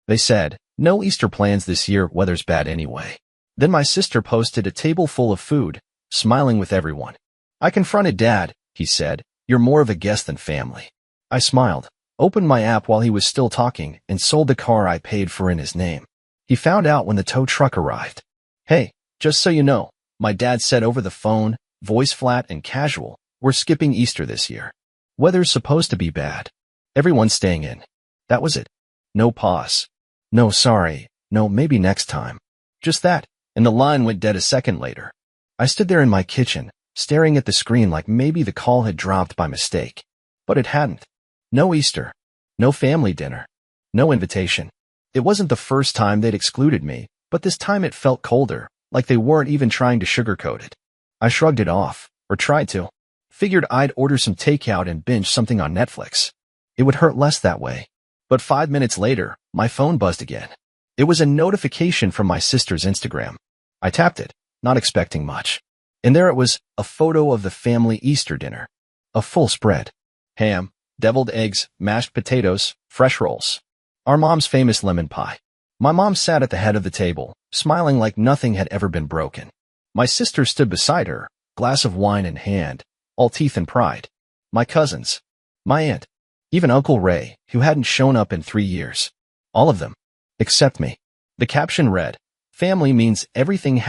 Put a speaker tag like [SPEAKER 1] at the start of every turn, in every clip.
[SPEAKER 1] They said, "No Easter plans this year, weather's bad anyway." Then my sister posted a table full of food, smiling with everyone. I confronted Dad. He said, "You're more of a guest than family." I smiled, opened my app while he was still talking, and sold the car I paid for in his name. He found out when the tow truck arrived. "Hey, just so you know," my dad said over the phone, voice flat and casual, "we're skipping Easter this year. Weather's supposed to be bad. Everyone's staying in." That was it. No pause. No sorry. No maybe next time. Just that, and the line went dead a second later. I stood there in my kitchen, staring at the screen like maybe the call had dropped by mistake. But it hadn't. No Easter. No family dinner. No invitation. It wasn't the first time they'd excluded me, but this time it felt colder, like they weren't even trying to sugarcoat it. I shrugged it off, or tried to. Figured I'd order some takeout and binge something on Netflix. It would hurt less that way. But 5 minutes later, my phone buzzed again. It was a notification from my sister's Instagram. I tapped it, not expecting much. And there it was, a photo of the family Easter dinner. A full spread. Ham, deviled eggs, mashed potatoes, fresh rolls. Our mom's famous lemon pie. My mom sat at the head of the table, smiling like nothing had ever been broken. My sister stood beside her, glass of wine in hand, all teeth and pride. My cousins. My aunt. Even Uncle Ray, who hadn't shown up in 3 years. All of them. Except me. The caption read, "Family means everything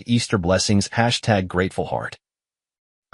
[SPEAKER 1] #Easter blessings #grateful heart."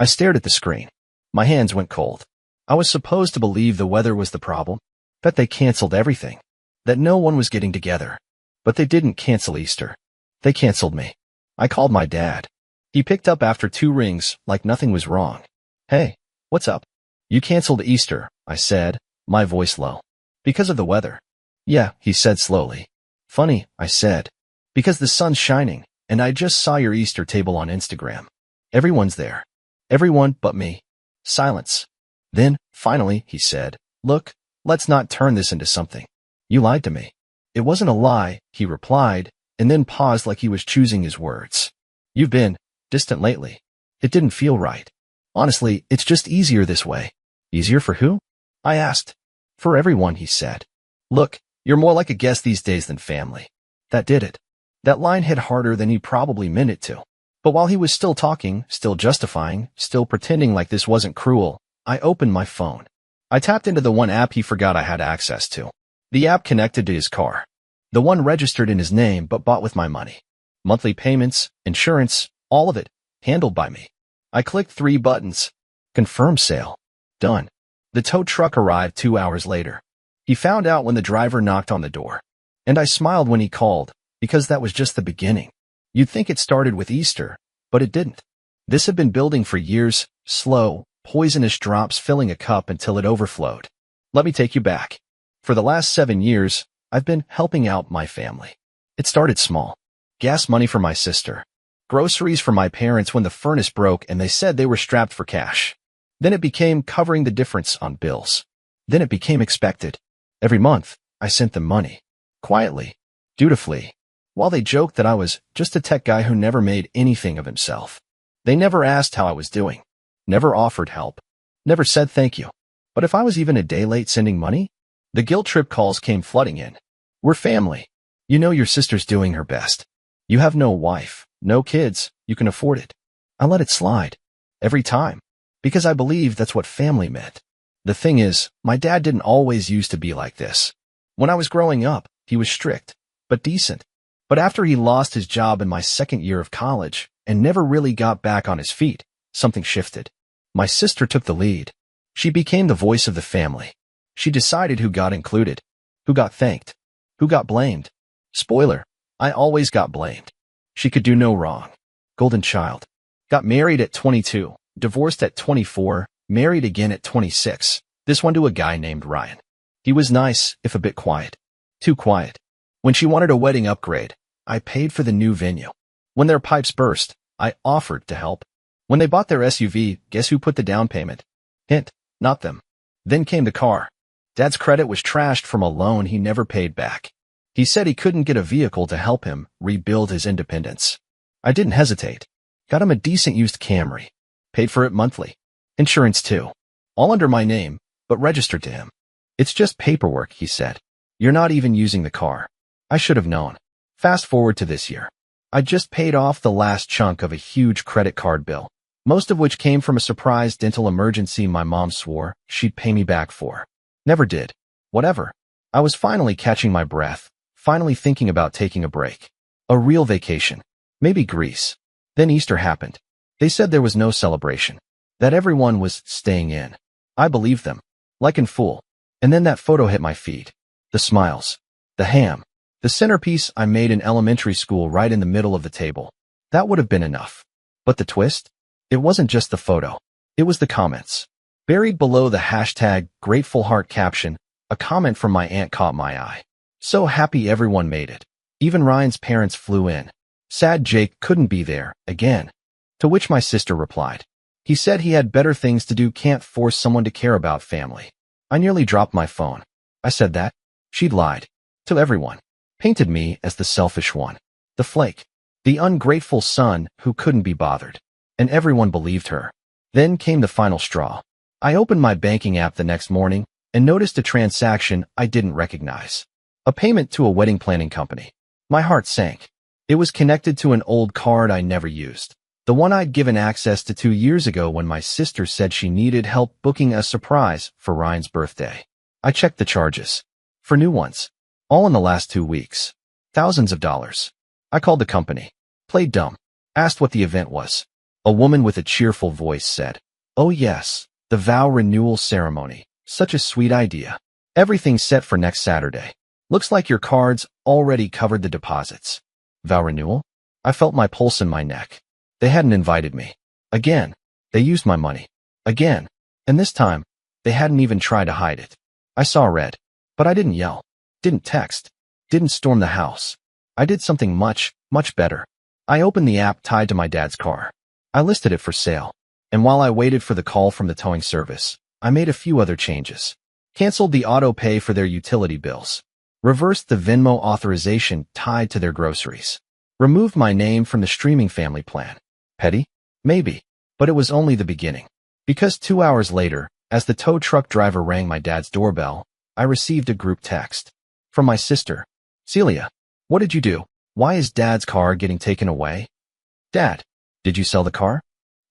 [SPEAKER 1] I stared at the screen. My hands went cold. I was supposed to believe the weather was the problem, that they canceled everything, that no one was getting together. But they didn't cancel Easter. They canceled me. I called my dad. He picked up after 2 rings, like nothing was wrong. "Hey, what's up?" "You canceled Easter," I said, my voice low. "Because of the weather." "Yeah," he said slowly. "Funny," I said. "Because the sun's shining, and I just saw your Easter table on Instagram. Everyone's there. Everyone but me." Silence. Then, finally, he said, "Look, let's not turn this into something. You lied to me." "It wasn't a lie," he replied, and then paused like he was choosing his words. "You've been distant lately. It didn't feel right. Honestly, it's just easier this way." "Easier for who?" I asked. "For everyone," he said. "Look, you're more like a guest these days than family." That did it. That line hit harder than he probably meant it to. But while he was still talking, still justifying, still pretending like this wasn't cruel, I opened my phone. I tapped into the one app he forgot I had access to. The app connected to his car. The one registered in his name but bought with my money. Monthly payments, insurance, all of it, handled by me. I clicked 3 buttons. Confirm sale. Done. The tow truck arrived 2 hours later. He found out when the driver knocked on the door. And I smiled when he called, because that was just the beginning. You'd think it started with Easter, but it didn't. This had been building for years, slow, poisonous drops filling a cup until it overflowed. Let me take you back. For the last 7 years, I've been helping out my family. It started small. Gas money for my sister. Groceries for my parents when the furnace broke and they said they were strapped for cash. Then it became covering the difference on bills. Then it became expected. Every month, I sent them money. Quietly. Dutifully. While they joked that I was just a tech guy who never made anything of himself. They never asked how I was doing. Never offered help. Never said thank you. But if I was even a day late sending money, the guilt trip calls came flooding in. "We're family. You know your sister's doing her best. You have no wife, no kids, you can afford it." I let it slide. Every time. Because I believed that's what family meant. The thing is, my dad didn't always used to be like this. When I was growing up, he was strict, but decent. But after he lost his job in my 2nd year of college and never really got back on his feet, something shifted. My sister took the lead. She became the voice of the family. She decided who got included, who got thanked, who got blamed. Spoiler, I always got blamed. She could do no wrong. Golden child. Got married at 22. Divorced at 24, married again at 26, this one to a guy named Ryan. He was nice, if a bit quiet. Too quiet. When she wanted a wedding upgrade, I paid for the new venue. When their pipes burst, I offered to help. When they bought their SUV, guess who put the down payment? Hint, not them. Then came the car. Dad's credit was trashed from a loan he never paid back. He said he couldn't get a vehicle to help him rebuild his independence. I didn't hesitate. Got him a decent used Camry. Paid for it monthly. Insurance too. All under my name, but registered to him. "It's just paperwork," he said. You're not even using the car. I should have known. Fast forward to this year. I just paid off the last chunk of a huge credit card bill, most of which came from a surprise dental emergency my mom swore she'd pay me back for. Never did. Whatever. I was finally catching my breath, finally thinking about taking a break. A real vacation. Maybe Greece. Then Easter happened. They said there was no celebration, that everyone was staying in. I believed them, like in full. And then that photo hit my feed. The smiles. The ham. The centerpiece I made in elementary school right in the middle of the table. That would have been enough. But the twist? It wasn't just the photo. It was the comments. Buried below the hashtag grateful heart caption, a comment from my aunt caught my eye. So happy everyone made it. Even Ryan's parents flew in. Sad Jake couldn't be there, again. To which my sister replied. He said he had better things to do, can't force someone to care about family. I nearly dropped my phone. I said that. She'd lied. To everyone. Painted me as the selfish one. The flake. The ungrateful son who couldn't be bothered. And everyone believed her. Then came the final straw. I opened my banking app the next morning and noticed a transaction I didn't recognize. A payment to a wedding planning company. My heart sank. It was connected to an old card I never used. The one I'd given access to 2 years ago when my sister said she needed help booking a surprise for Ryan's birthday. I checked the charges. For new ones. All in the last 2 weeks. Thousands of dollars. I called the company. Played dumb. Asked what the event was. A woman with a cheerful voice said, "Oh yes, the vow renewal ceremony. Such a sweet idea. Everything's set for next Saturday. Looks like your cards already covered the deposits." Vow renewal? I felt my pulse in my neck. They hadn't invited me. Again. They used my money. Again. And this time, they hadn't even tried to hide it. I saw red. But I didn't yell. Didn't text. Didn't storm the house. I did something much, much better. I opened the app tied to my dad's car. I listed it for sale. And while I waited for the call from the towing service, I made a few other changes. Canceled the auto pay for their utility bills. Reversed the Venmo authorization tied to their groceries. Removed my name from the streaming family plan. Petty? Maybe. But it was only the beginning. Because 2 hours later, as the tow truck driver rang my dad's doorbell, I received a group text. From my sister. "Celia, what did you do? Why is Dad's car getting taken away?" "Dad, did you sell the car?"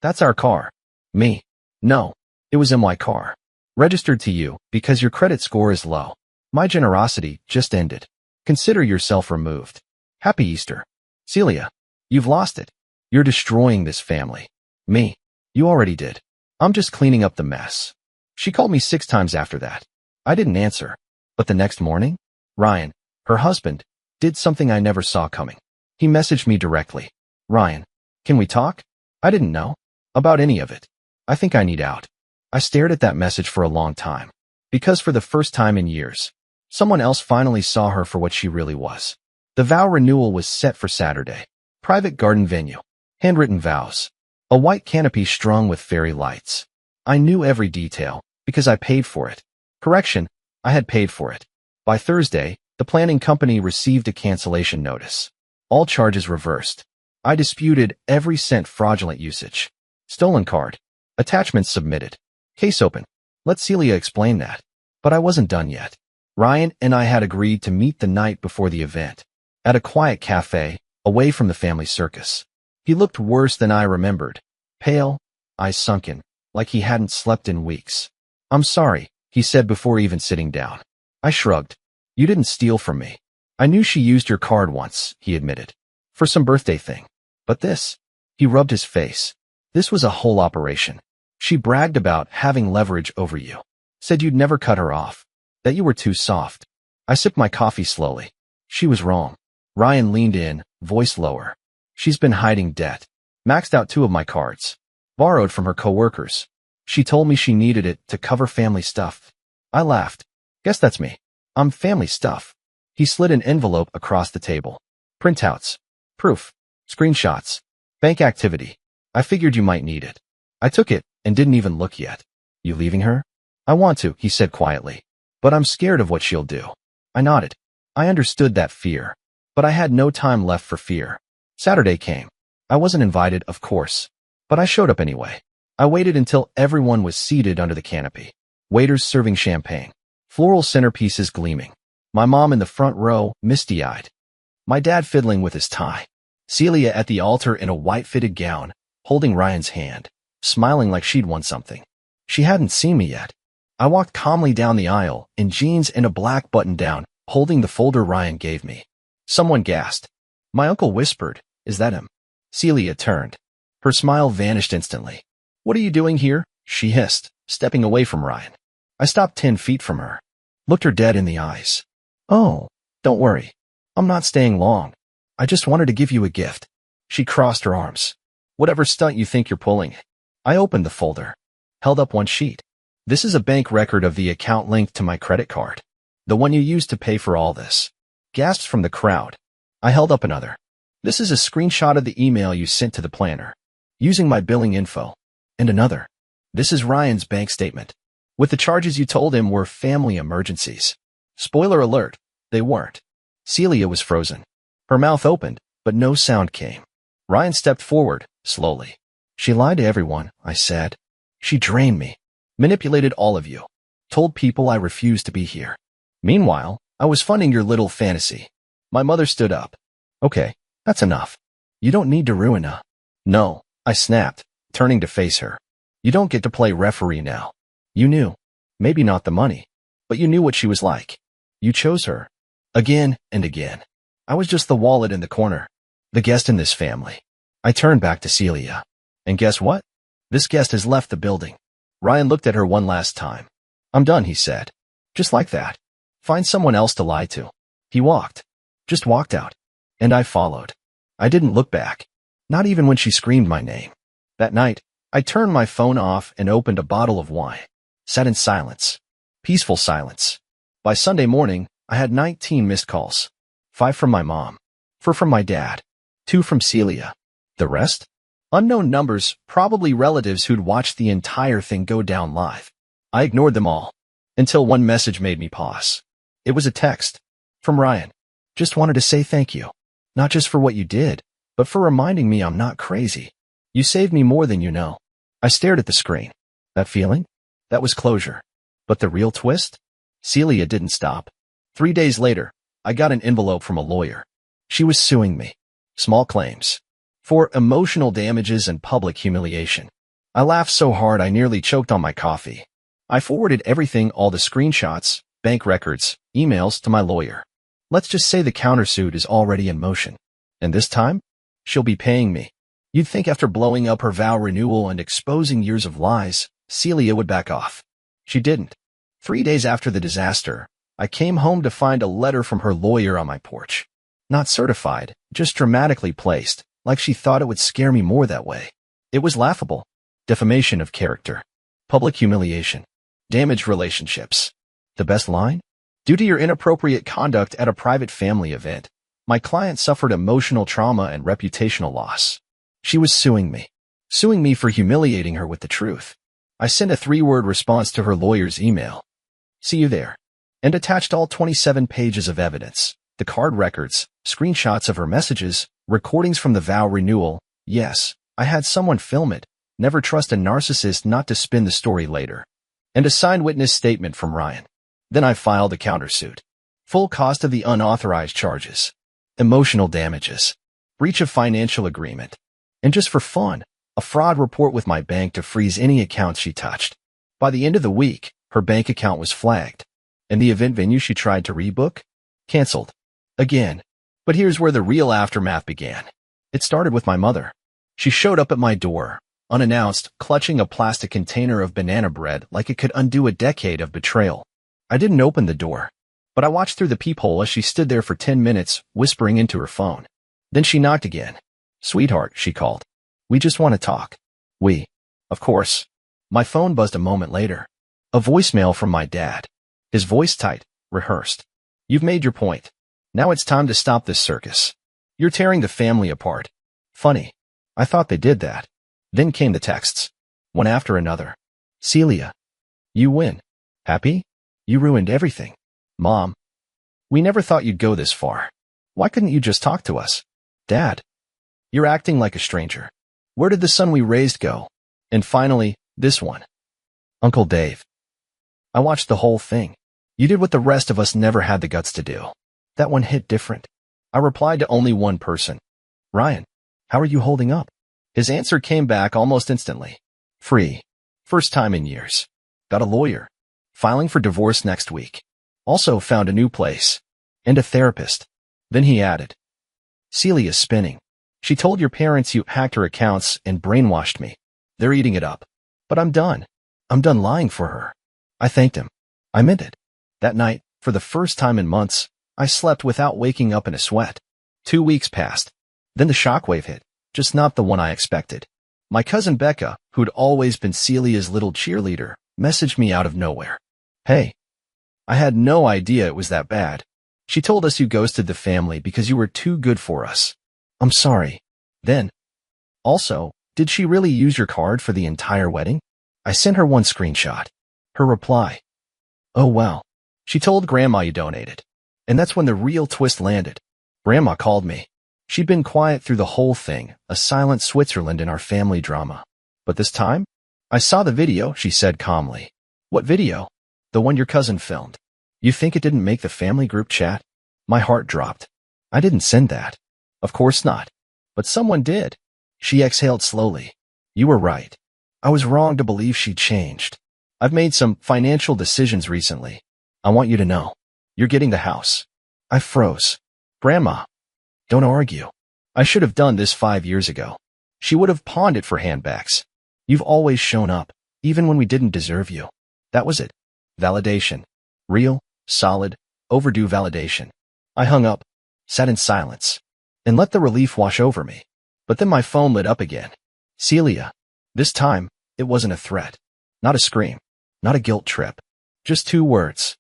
[SPEAKER 1] "That's our car." "Me? No. It was my car. Registered to you because your credit score is low. My generosity just ended. Consider yourself removed. Happy Easter." "Celia, you've lost it. You're destroying this family." "Me? You already did. I'm just cleaning up the mess." She called me 6 times after that. I didn't answer. But the next morning, Ryan, her husband, did something I never saw coming. He messaged me directly. "Ryan, can we talk?" I didn't know about any of it. "I think I need out." I stared at that message for a long time. Because for the first time in years, someone else finally saw her for what she really was. The vow renewal was set for Saturday. Private garden venue. Handwritten vows. A white canopy strung with fairy lights. I knew every detail, because I paid for it. Correction, I had paid for it. By Thursday, the planning company received a cancellation notice. All charges reversed. I disputed every cent fraudulent usage. Stolen card. Attachments submitted. Case open. Let Celia explain that. But I wasn't done yet. Ryan and I had agreed to meet the night before the event. At a quiet cafe, away from the family circus. He looked worse than I remembered. Pale, eyes sunken, like he hadn't slept in weeks. "I'm sorry," he said before even sitting down. I shrugged. "You didn't steal from me." "I knew she used your card once," he admitted. "For some birthday thing. But this..." He rubbed his face. "This was a whole operation. She bragged about having leverage over you. Said you'd never cut her off. That you were too soft." I sipped my coffee slowly. She was wrong. Ryan leaned in, voice lower. "She's been hiding debt. Maxed out 2 of my cards. Borrowed from her coworkers. She told me she needed it to cover family stuff." I laughed. "Guess that's me. I'm family stuff." He slid an envelope across the table. "Printouts. Proof. Screenshots. Bank activity. I figured you might need it." I took it and didn't even look yet. "You leaving her?" "I want to," he said quietly. "But I'm scared of what she'll do." I nodded. I understood that fear. But I had no time left for fear. Saturday came. I wasn't invited, of course. But I showed up anyway. I waited until everyone was seated under the canopy. Waiters serving champagne. Floral centerpieces gleaming. My mom in the front row, misty-eyed. My dad fiddling with his tie. Celia at the altar in a white fitted gown, holding Ryan's hand, smiling like she'd won something. She hadn't seen me yet. I walked calmly down the aisle, in jeans and a black button-down, holding the folder Ryan gave me. Someone gasped. My uncle whispered, "Is that him?" Celia turned. Her smile vanished instantly. "What are you doing here?" she hissed, stepping away from Ryan. I stopped 10 feet from her, looked her dead in the eyes. "Oh, don't worry. I'm not staying long. I just wanted to give you a gift." She crossed her arms. "Whatever stunt you think you're pulling." I opened the folder, held up one sheet. "This is a bank record of the account linked to my credit card. The one you used to pay for all this." Gasps from the crowd. I held up another. "This is a screenshot of the email you sent to the planner, using my billing info." And another. "This is Ryan's bank statement, with the charges you told him were family emergencies." Spoiler alert, they weren't. Celia was frozen. Her mouth opened, but no sound came. Ryan stepped forward, slowly. "She lied to everyone," I said. "She drained me, manipulated all of you, told people I refused to be here. Meanwhile, I was funding your little fantasy." My mother stood up. "Okay, that's enough. You don't need to ruin her." "No," I snapped, turning to face her. "You don't get to play referee now. You knew. Maybe not the money, but you knew what she was like. You chose her. Again and again. I was just the wallet in the corner, the guest in this family." I turned back to Celia. "And guess what? This guest has left the building." Ryan looked at her one last time. "I'm done," he said. Just like that. "Find someone else to lie to." He just walked out. And I followed. I didn't look back. Not even when she screamed my name. That night, I turned my phone off and opened a bottle of wine. Sat in silence. Peaceful silence. By Sunday morning, I had 19 missed calls. 5 from my mom. 4 from my dad. 2 from Celia. The rest? Unknown numbers, probably relatives who'd watched the entire thing go down live. I ignored them all. Until one message made me pause. It was a text. From Ryan. "Just wanted to say thank you. Not just for what you did, but for reminding me I'm not crazy. You saved me more than you know." I stared at the screen. That feeling? That was closure. But the real twist? Celia didn't stop. 3 days later, I got an envelope from a lawyer. She was suing me. Small claims. For emotional damages and public humiliation. I laughed so hard I nearly choked on my coffee. I forwarded everything, all the screenshots, bank records, emails, to my lawyer. Let's just say the countersuit is already in motion. And this time, she'll be paying me. You'd think after blowing up her vow renewal and exposing years of lies, Celia would back off. She didn't. 3 days after the disaster, I came home to find a letter from her lawyer on my porch. Not certified, just dramatically placed, like she thought it would scare me more that way. It was laughable. Defamation of character. Public humiliation. Damaged relationships. The best line? "Due to your inappropriate conduct at a private family event, my client suffered emotional trauma and reputational loss." She was suing me. Suing me for humiliating her with the truth. I sent a 3-word response to her lawyer's email. "See you there." And attached all 27 pages of evidence. The card records, screenshots of her messages, recordings from the vow renewal. Yes, I had someone film it. Never trust a narcissist not to spin the story later. And a signed witness statement from Ryan. Then I filed a countersuit. Full cost of the unauthorized charges. Emotional damages. Breach of financial agreement. And just for fun, a fraud report with my bank to freeze any accounts she touched. By the end of the week, her bank account was flagged. And the event venue she tried to rebook? Canceled. Again. But here's where the real aftermath began. It started with my mother. She showed up at my door, unannounced, clutching a plastic container of banana bread like it could undo a decade of betrayal. I didn't open the door, but I watched through the peephole as she stood there for 10 minutes, whispering into her phone. Then she knocked again. "Sweetheart," she called. "We just want to talk." Of course. My phone buzzed a moment later. A voicemail from my dad. His voice tight, rehearsed. "You've made your point. Now it's time to stop this circus. You're tearing the family apart." Funny. I thought they did that. Then came the texts. One after another. "Celia. You win. Happy? You ruined everything. Mom. We never thought you'd go this far. Why couldn't you just talk to us? Dad. You're acting like a stranger. Where did the son we raised go?" And finally, this one. "Uncle Dave." I watched the whole thing. You did what the rest of us never had the guts to do. That one hit different. I replied to only one person. Ryan, how are you holding up? His answer came back almost instantly. Free. First time in years. Got a lawyer. Filing for divorce next week. Also found a new place. And a therapist. Then he added. Celia's spinning. She told your parents you hacked her accounts and brainwashed me. They're eating it up. But I'm done. I'm done lying for her. I thanked him. I meant it. That night, for the first time in months, I slept without waking up in a sweat. 2 weeks passed. Then the shockwave hit, just not the one I expected. My cousin Becca, who'd always been Celia's little cheerleader, messaged me out of nowhere. Hey. I had no idea it was that bad. She told us you ghosted the family because you were too good for us. I'm sorry. Then. Also, did she really use your card for the entire wedding? I sent her one screenshot. Her reply. Oh well. She told Grandma you donated. And that's when the real twist landed. Grandma called me. She'd been quiet through the whole thing, a silent Switzerland in our family drama. But this time, I saw the video, she said calmly. What video? The one your cousin filmed. You think it didn't make the family group chat? My heart dropped. I didn't send that. Of course not. But someone did. She exhaled slowly. You were right. I was wrong to believe she changed. I've made some financial decisions recently. I want you to know. You're getting the house. I froze. Grandma. Don't argue. I should have done this 5 years ago. She would have pawned it for handbags. You've always shown up, even when we didn't deserve you. That was it. Validation. Real, solid, overdue validation. I hung up, sat in silence, and let the relief wash over me. But then my phone lit up again. Celia. This time, it wasn't a threat. Not a scream. Not a guilt trip. Just 2 words.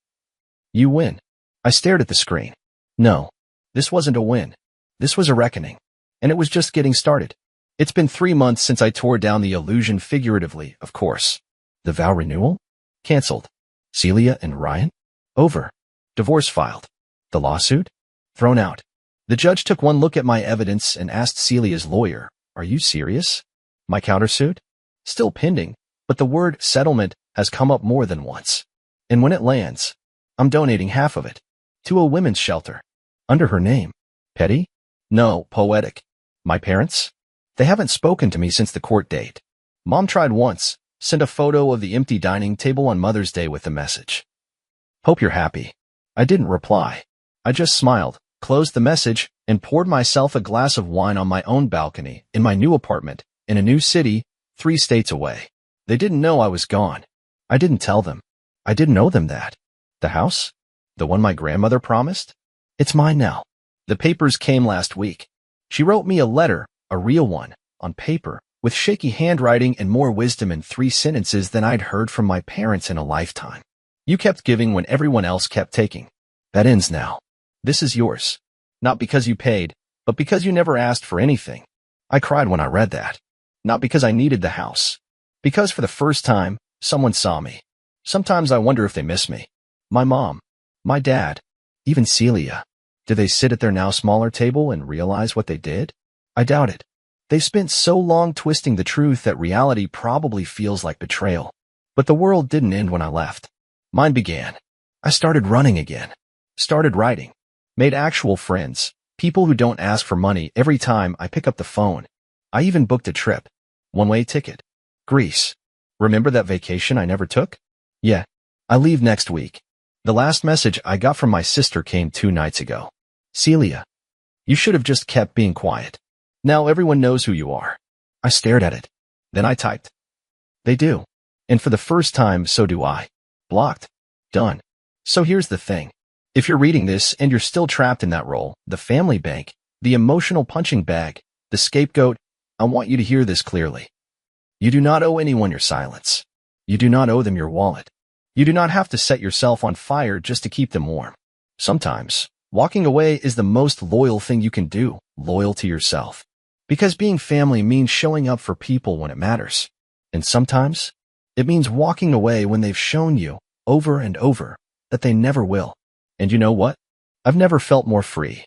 [SPEAKER 1] You win. I stared at the screen. No, this wasn't a win. This was a reckoning. And it was just getting started. It's been 3 months since I tore down the illusion figuratively, of course. The vow renewal? Cancelled. Celia and Ryan? Over. Divorce filed. The lawsuit? Thrown out. The judge took one look at my evidence and asked Celia's lawyer, Are you serious? My countersuit? Still pending, but the word settlement has come up more than once. And when it lands, I'm donating half of it. To a women's shelter. Under her name. Petty? No, poetic. My parents? They haven't spoken to me since the court date. Mom tried once, sent a photo of the empty dining table on Mother's Day with the message. Hope you're happy. I didn't reply. I just smiled, closed the message, and poured myself a glass of wine on my own balcony in my new apartment in a new city, 3 states away. They didn't know I was gone. I didn't tell them. I didn't owe them that. The house? The one my grandmother promised? It's mine now. The papers came last week. She wrote me a letter, a real one, on paper, with shaky handwriting and more wisdom in 3 sentences than I'd heard from my parents in a lifetime. You kept giving when everyone else kept taking. That ends now. This is yours. Not because you paid, but because you never asked for anything. I cried when I read that. Not because I needed the house. Because for the first time, someone saw me. Sometimes I wonder if they miss me. My mom. My dad. Even Celia. Do they sit at their now smaller table and realize what they did? I doubt it. They've spent so long twisting the truth that reality probably feels like betrayal. But the world didn't end when I left. Mine began. I started running again. Started writing. Made actual friends. People who don't ask for money every time I pick up the phone. I even booked a trip. One-way ticket. Greece. Remember that vacation I never took? Yeah. I leave next week. The last message I got from my sister came 2 nights ago. Celia. You should have just kept being quiet. Now everyone knows who you are. I stared at it. Then I typed. They do. And for the first time, so do I. Blocked. Done. So here's the thing. If you're reading this and you're still trapped in that role, the family bank, the emotional punching bag, the scapegoat, I want you to hear this clearly. You do not owe anyone your silence. You do not owe them your wallet. You do not have to set yourself on fire just to keep them warm. Sometimes, walking away is the most loyal thing you can do, loyal to yourself. Because being family means showing up for people when it matters. And sometimes, it means walking away when they've shown you, over and over, that they never will. And you know what? I've never felt more free.